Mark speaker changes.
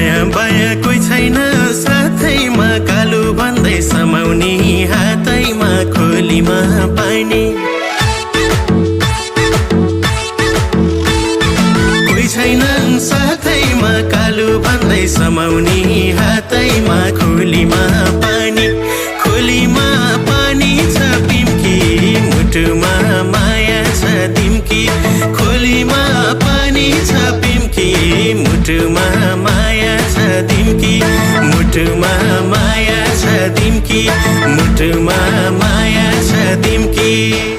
Speaker 1: दायाँ बायाँ कोही छैन साथैमा कालो भन्दै समाउने हातैमा खोलीमा पानी कोही छैन साथैमा कालो भन्दै समाउने हातैमा खोलीमा पानी छ पिम्की मुटुमा माया छ तिम्की खोलीमा पानी छ पिम्की मुटुमा माया छ तिम्की मुटुमा माया छ तिम्की मुटुमा माया छ तिम्की